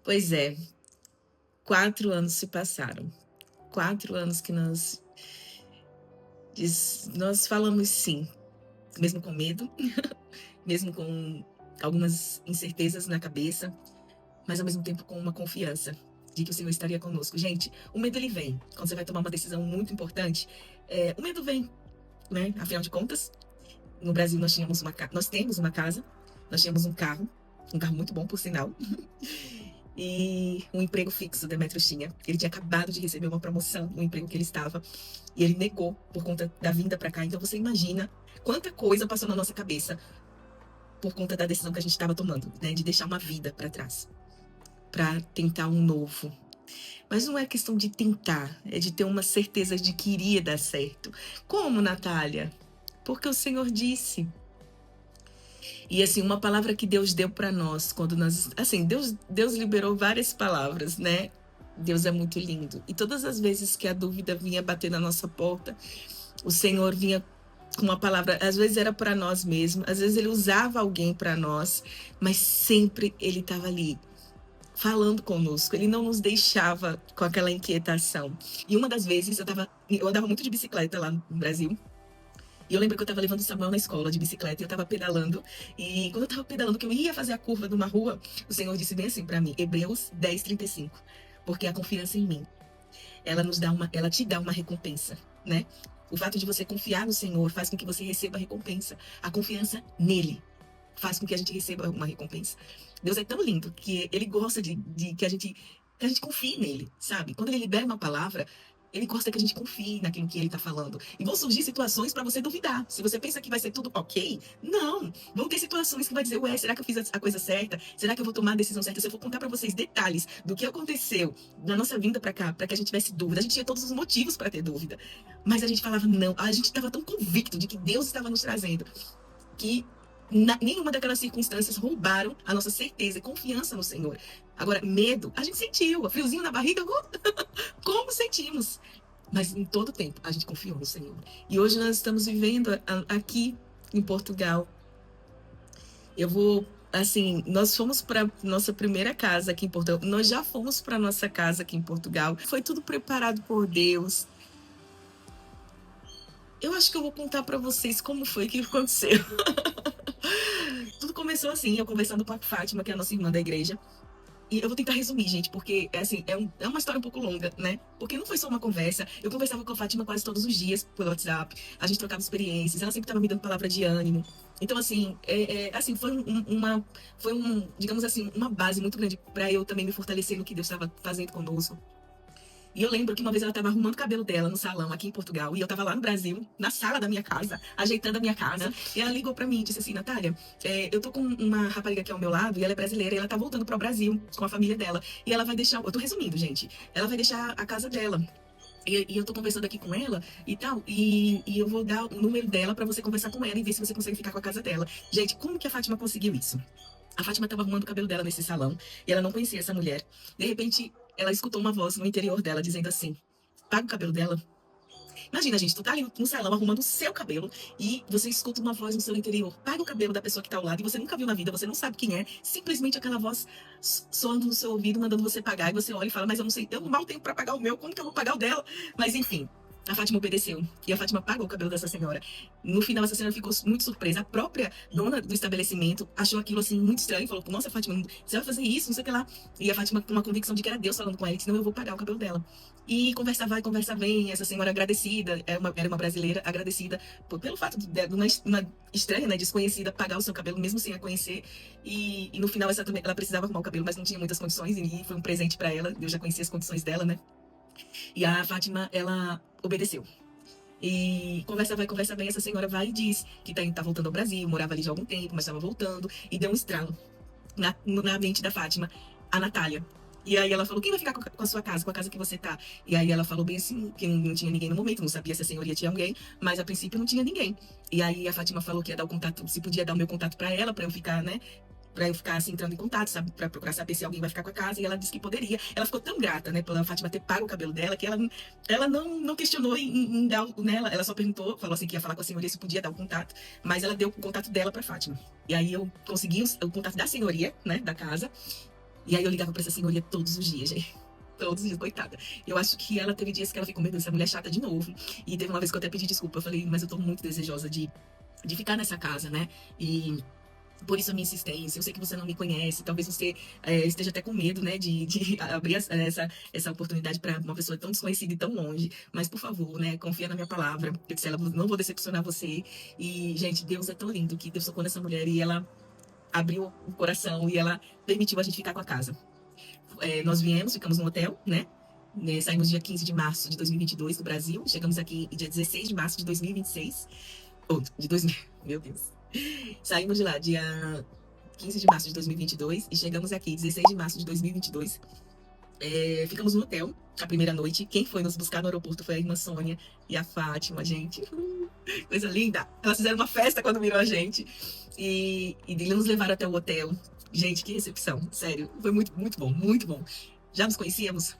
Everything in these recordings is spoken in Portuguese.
Pois é, 4 anos se passaram. 4 anos que nós falamos sim, mesmo com medo, mesmo com algumas incertezas na cabeça, mas ao mesmo tempo com uma confiança de que o Senhor estaria conosco. Gente, o medo ele vem quando você vai tomar uma decisão muito importante. O medo vem, né? Afinal de contas, no Brasil nós temos uma casa, nós tínhamos um carro muito bom, por sinal, e um emprego fixo. Demetrios tinha. Ele tinha acabado de receber uma promoção no emprego que ele estava e ele negou por conta da vinda para cá. Então você imagina quanta coisa passou na nossa cabeça por conta da decisão que a gente estava tomando, né, de deixar uma vida para trás, para tentar um novo. Mas não é questão de tentar, é de ter uma certeza de que iria dar certo. Como, Natália? Porque o Senhor disse. E assim, uma palavra que Deus deu para nós, quando nós, assim, Deus liberou várias palavras, né? Deus é muito lindo. E todas as vezes que a dúvida vinha bater na nossa porta, o Senhor vinha com uma palavra, às vezes era para nós mesmos, às vezes ele usava alguém para nós, mas sempre ele estava ali falando conosco, ele não nos deixava com aquela inquietação. E uma das vezes eu andava muito de bicicleta lá no Brasil. E eu lembro que eu tava levando o Samuel na escola de bicicleta e eu tava pedalando. E quando eu tava pedalando, que eu ia fazer a curva de uma rua, o Senhor disse bem assim para mim, Hebreus 10:35. Porque a confiança em mim, ela te dá uma recompensa, né? O fato de você confiar no Senhor faz com que você receba a recompensa. A confiança nele faz com que a gente receba uma recompensa. Deus é tão lindo que ele gosta de que a gente confie nele, sabe? Quando ele libera uma palavra, ele gosta que a gente confie naquilo que ele está falando. E vão surgir situações para você duvidar. Se você pensa que vai ser tudo ok, não. Vão ter situações que vai dizer, ué, será que eu fiz a coisa certa? Será que eu vou tomar a decisão certa? Se eu for contar para vocês detalhes do que aconteceu na nossa vinda para cá, para que a gente tivesse dúvida, a gente tinha todos os motivos para ter dúvida. Mas a gente falava, não. A gente estava tão convicto de que Deus estava nos trazendo que nenhuma daquelas circunstâncias roubaram a nossa certeza e confiança no Senhor. Agora, medo, a gente sentiu, friozinho na barriga, como sentimos. Mas em todo tempo a gente confiou no Senhor. E hoje nós estamos vivendo aqui em Portugal. Eu vou, assim, nós fomos para nossa primeira casa aqui em Portugal. Nós já fomos para nossa casa aqui em Portugal. Foi tudo preparado por Deus. Eu acho que eu vou contar para vocês como foi que aconteceu. Tudo começou assim, eu conversando com a Fátima, que é a nossa irmã da igreja. E eu vou tentar resumir, gente, porque assim, é uma história um pouco longa, né? Porque não foi só uma conversa. Eu conversava com a Fátima quase todos os dias pelo WhatsApp. A gente trocava experiências, ela sempre estava me dando palavra de ânimo. Então, assim, assim digamos assim, uma base muito grande para eu também me fortalecer no que Deus estava fazendo conosco. E eu lembro que uma vez ela estava arrumando o cabelo dela no salão aqui em Portugal, e eu estava lá no Brasil, na sala da minha casa, ajeitando a minha casa, e ela ligou para mim e disse assim, Natália, eu tô com uma rapariga aqui ao meu lado, e ela é brasileira, e ela tá voltando para o Brasil com a família dela, e ela vai deixar, eu tô resumindo, gente, ela vai deixar a casa dela. E eu tô conversando aqui com ela e tal, e eu vou dar o número dela para você conversar com ela e ver se você consegue ficar com a casa dela. Gente, como que a Fátima conseguiu isso? A Fátima estava arrumando o cabelo dela nesse salão e ela não conhecia essa mulher. De repente, ela escutou uma voz no interior dela dizendo assim: paga o cabelo dela. Imagina, gente, tu tá ali no salão arrumando o seu cabelo e você escuta uma voz no seu interior. Paga o cabelo da pessoa que tá ao lado e você nunca viu na vida, você não sabe quem é. Simplesmente aquela voz soando no seu ouvido, mandando você pagar. E você olha e fala, mas eu não sei, eu mal tenho pra pagar o meu, como que eu vou pagar o dela? Mas enfim. A Fátima obedeceu e a Fátima pagou o cabelo dessa senhora. No final, essa senhora ficou muito surpresa. A própria dona do estabelecimento achou aquilo assim muito estranho. Falou: nossa, Fátima, você vai fazer isso? Não sei o que lá. E a Fátima, com uma convicção de que era Deus falando com ela, disse: não, eu vou pagar o cabelo dela. E conversa vai, conversa vem. Essa senhora agradecida, era uma brasileira agradecida pelo fato de uma estranha, né, desconhecida, pagar o seu cabelo, mesmo sem a conhecer. E no final, ela precisava arrumar o cabelo, mas não tinha muitas condições. E foi um presente para ela. Eu já conhecia as condições dela, né? E a Fátima, ela obedeceu. E conversa bem, essa senhora vai e diz que tá voltando ao Brasil, morava ali já há algum tempo, mas estava voltando, e deu um estralo na mente da Fátima, a Natália. E aí ela falou, quem vai ficar com a sua casa, com a casa que você tá? E aí ela falou bem assim, que não tinha ninguém no momento, não sabia se a senhoria tinha alguém, mas a princípio não tinha ninguém. E aí a Fátima falou que ia dar o contato, se podia dar o meu contato para ela, para eu ficar, né, pra eu ficar assim, entrando em contato, sabe? Pra procurar saber se alguém vai ficar com a casa. E ela disse que poderia. Ela ficou tão grata, né, pela Fátima ter pago o cabelo dela, que ela não questionou em dar nela. Ela só perguntou, falou assim que ia falar com a senhoria se podia dar o contato. Mas ela deu o contato dela pra Fátima. E aí eu consegui o contato da senhoria, né, da casa. E aí eu ligava pra essa senhoria todos os dias, gente. Todos os dias, coitada. Eu acho que ela teve dias que ela ficou, meu Deus, essa mulher é chata de novo. E teve uma vez que eu até pedi desculpa. Eu falei, mas eu tô muito desejosa de ficar nessa casa, né? E por isso a minha insistência. Eu sei que você não me conhece, talvez você esteja até com medo, né, de abrir essa oportunidade para uma pessoa tão desconhecida e tão longe. Mas, por favor, né, confia na minha palavra. Eu disse a ela, não vou decepcionar você. E, gente, Deus é tão lindo que Deus tocou nessa mulher e ela abriu o coração e ela permitiu a gente ficar com a casa. Nós viemos, ficamos no hotel, né? Saímos dia 15 de março de 2022 do Brasil. Chegamos aqui dia 16 de março de 2026. Ou, de 2000, meu Deus. Saímos de lá dia 15 de março de 2022 e chegamos aqui 16 de março de 2022. Ficamos no hotel a primeira noite. Quem foi nos buscar no aeroporto foi a irmã Sônia e a Fátima, gente. Coisa linda. Elas fizeram uma festa quando viram a gente. E nos levaram até o hotel. Gente, que recepção. Sério. Foi muito, muito bom, muito bom. Já nos conhecíamos?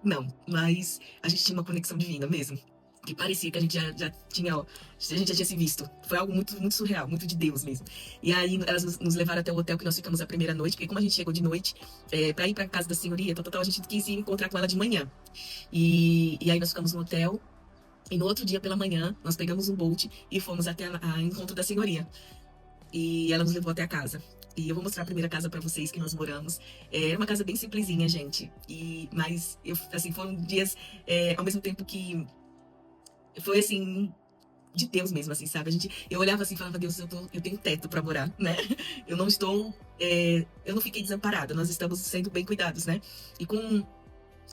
Não, mas a gente tinha uma conexão divina mesmo. Que parecia que a gente já tinha, ó, a gente já tinha se visto. Foi algo muito, muito surreal, muito de Deus mesmo. E aí elas nos levaram até o hotel que nós ficamos a primeira noite, porque como a gente chegou de noite, pra ir pra casa da senhoria, a gente quis ir encontrar com ela de manhã. E aí nós ficamos no hotel, e no outro dia pela manhã, nós pegamos um Bolt e fomos até a encontro da senhoria. E ela nos levou até a casa. E eu vou mostrar a primeira casa pra vocês que nós moramos. É uma casa bem simplesinha, gente. Mas, assim, foram dias, ao mesmo tempo que foi, assim, de Deus mesmo, assim, sabe? Eu olhava assim e falava, Deus, eu tenho teto pra morar, né? Eu não estou, eu não fiquei desamparada. Nós estamos sendo bem cuidados, né? E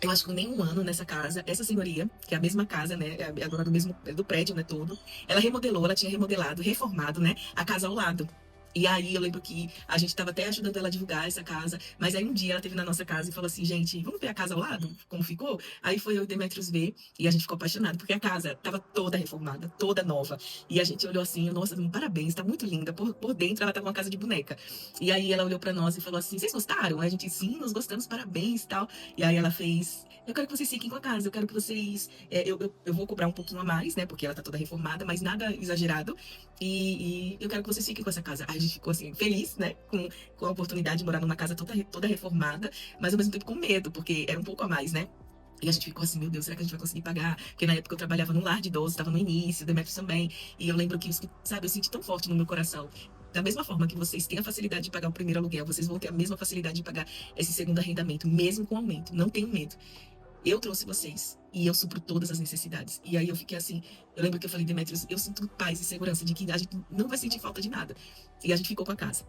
eu acho que com nenhum ano nessa casa, essa senhoria, que é a mesma casa, né? É a dona do prédio, né? Todo. Ela remodelou, ela tinha remodelado, reformado, né? A casa ao lado. E aí eu lembro que a gente estava até ajudando ela a divulgar essa casa, mas aí um dia ela esteve na nossa casa e falou assim, gente, vamos ver a casa ao lado, como ficou? Aí foi eu e o Demetrios ver e a gente ficou apaixonado, porque a casa estava toda reformada, toda nova. E a gente olhou assim, nossa, parabéns, está muito linda. Por dentro ela estava uma casa de boneca. E aí ela olhou para nós e falou assim, vocês gostaram? Aí a gente, sim, nós gostamos, parabéns e tal. E aí ela fez, eu quero que vocês fiquem com a casa, eu quero que vocês, eu vou cobrar um pouquinho a mais, né, porque ela tá toda reformada, mas nada exagerado. E eu quero que vocês fiquem com essa casa. Aí a gente ficou assim, feliz, né? Com a oportunidade de morar numa casa toda reformada, mas ao mesmo tempo com medo, porque era um pouco a mais, né? E a gente ficou assim, meu Deus, será que a gente vai conseguir pagar? Porque na época eu trabalhava num lar de idosos, estava no início, o Demetrius também. E eu lembro que, sabe, eu senti tão forte no meu coração. Da mesma forma que vocês têm a facilidade de pagar o primeiro aluguel, vocês vão ter a mesma facilidade de pagar esse segundo arrendamento, mesmo com aumento. Não tenham medo. Eu trouxe vocês e eu supro todas as necessidades. E aí eu fiquei assim, eu lembro que eu falei, Demetrios, eu sinto paz e segurança de que a gente não vai sentir falta de nada. E a gente ficou com a casa.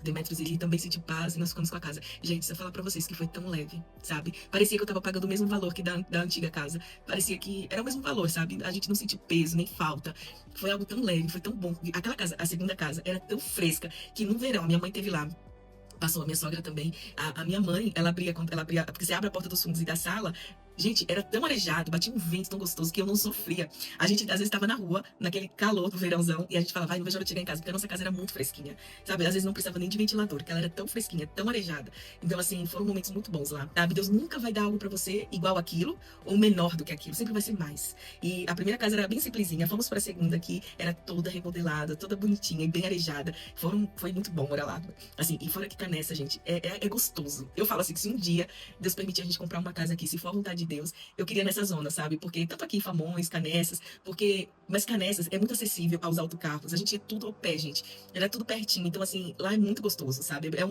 Demetrios, ele também sentiu paz e nós ficamos com a casa. Gente, se eu falar pra vocês que foi tão leve, sabe? Parecia que eu tava pagando o mesmo valor que da antiga casa. Parecia que era o mesmo valor, sabe? A gente não sentiu peso, nem falta. Foi algo tão leve, foi tão bom. Aquela casa, a segunda casa, era tão fresca que no verão, minha mãe teve lá. Passou a minha sogra também. A minha mãe, ela abria, porque você abre a porta dos fundos e da sala. Gente, era tão arejado, batia um vento tão gostoso que eu não sofria. A gente, às vezes, estava na rua, naquele calor do verãozão, e a gente falava, vai, não vejo a hora de chegar em casa, porque a nossa casa era muito fresquinha, sabe? Às vezes não precisava nem de ventilador, porque ela era tão fresquinha, tão arejada. Então, assim, foram momentos muito bons lá, sabe? Deus nunca vai dar algo pra você igual aquilo, ou menor do que aquilo, sempre vai ser mais. E a primeira casa era bem simplesinha, fomos pra segunda, que era toda remodelada, toda bonitinha e bem arejada. Foi muito bom morar lá. Assim, e fora que Canessa, gente, é gostoso. Eu falo assim, que se um dia Deus permitir a gente comprar uma casa aqui, se for a vontade de Deus, eu queria nessa zona, sabe? Porque tanto aqui em Famões, Canessas, mas Canessas é muito acessível aos autocarros. A gente é tudo ao pé, gente. Era tudo pertinho. Então, assim, lá é muito gostoso, sabe? É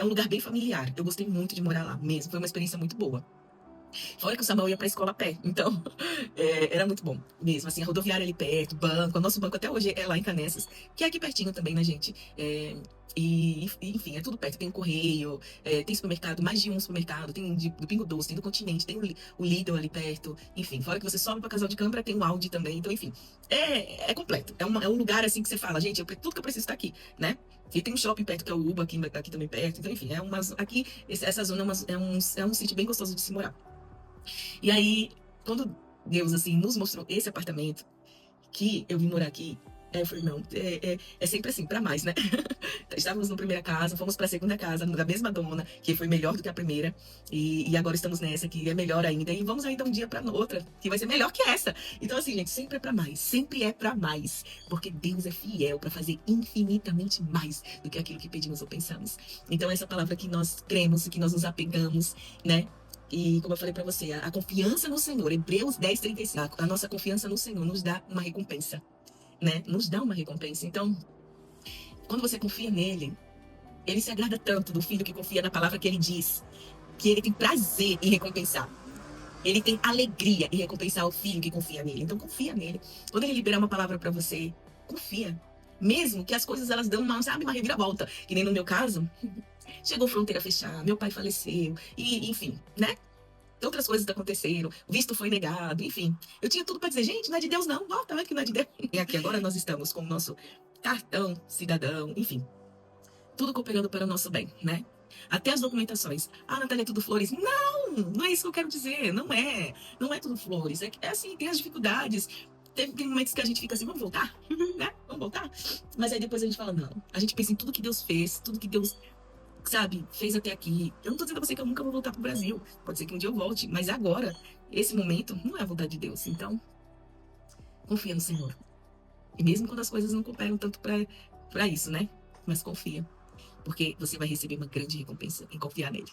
um lugar bem familiar. Eu gostei muito de morar lá mesmo. Foi uma experiência muito boa. Fora que o Samuel ia pra escola a pé. Então, era muito bom mesmo. Assim, a rodoviária ali perto, banco. O nosso banco até hoje é lá em Canessas, que é aqui pertinho também, né, gente? Enfim, é tudo perto. Tem um correio, tem supermercado, mais de um supermercado. Tem do Pingo Doce, tem do Continente, tem o Lidl ali perto. Enfim, fora que você sobe pra Casal de Câmara, tem um Audi também. Então, enfim, é completo. É um lugar assim que você fala, gente, tudo que eu preciso tá aqui, né? E tem um shopping perto, que é o Uba, aqui também perto. Então, enfim, aqui, essa zona é um sítio bem gostoso de se morar. E aí, quando Deus, assim, nos mostrou esse apartamento, que eu vim morar aqui, Eu falei, não, é sempre assim, pra mais, né? Estávamos na primeira casa, fomos pra segunda casa, da mesma dona, que foi melhor do que a primeira, e agora estamos nessa, que é melhor ainda, e vamos ainda um dia pra outra, que vai ser melhor que essa. Então, assim, gente, sempre é pra mais, sempre é pra mais, porque Deus é fiel pra fazer infinitamente mais do que aquilo que pedimos ou pensamos. Então, essa palavra que nós cremos, que nós nos apegamos, né? E como eu falei pra você, a confiança no Senhor, Hebreus 10:35, a nossa confiança no Senhor nos dá uma recompensa, né? Nos dá uma recompensa. Então, quando você confia nele, ele se agrada tanto do filho que confia na palavra que ele diz, que ele tem prazer em recompensar. Ele tem alegria em recompensar o filho que confia nele. Então, confia nele. Quando ele liberar uma palavra para você, confia. Mesmo que as coisas elas dão uma, sabe, uma reviravolta. Que nem no meu caso, chegou fronteira a fechar, meu pai faleceu, e enfim, né? Outras coisas aconteceram, o visto foi negado, enfim. Eu tinha tudo para dizer, gente, não é de Deus não, volta, vai que não é de Deus. E aqui agora nós estamos com o nosso cartão cidadão, enfim, tudo cooperando para o nosso bem, né? Até as documentações. Ah, Natália, é tudo flores. Não, não é isso que eu quero dizer. Não é. Não é tudo flores. É assim, tem as dificuldades. Tem momentos que a gente fica assim, vamos voltar? Né? Vamos voltar? Mas aí depois a gente fala, não. A gente pensa em tudo que Deus fez, tudo que Deus, sabe, fez até aqui. Eu não tô dizendo a você que eu nunca vou voltar pro Brasil. Pode ser que um dia eu volte. Mas agora, esse momento, não é a vontade de Deus. Então, confia no Senhor. E mesmo quando as coisas não cooperam tanto para isso, né? Mas confia. Porque você vai receber uma grande recompensa em confiar nele.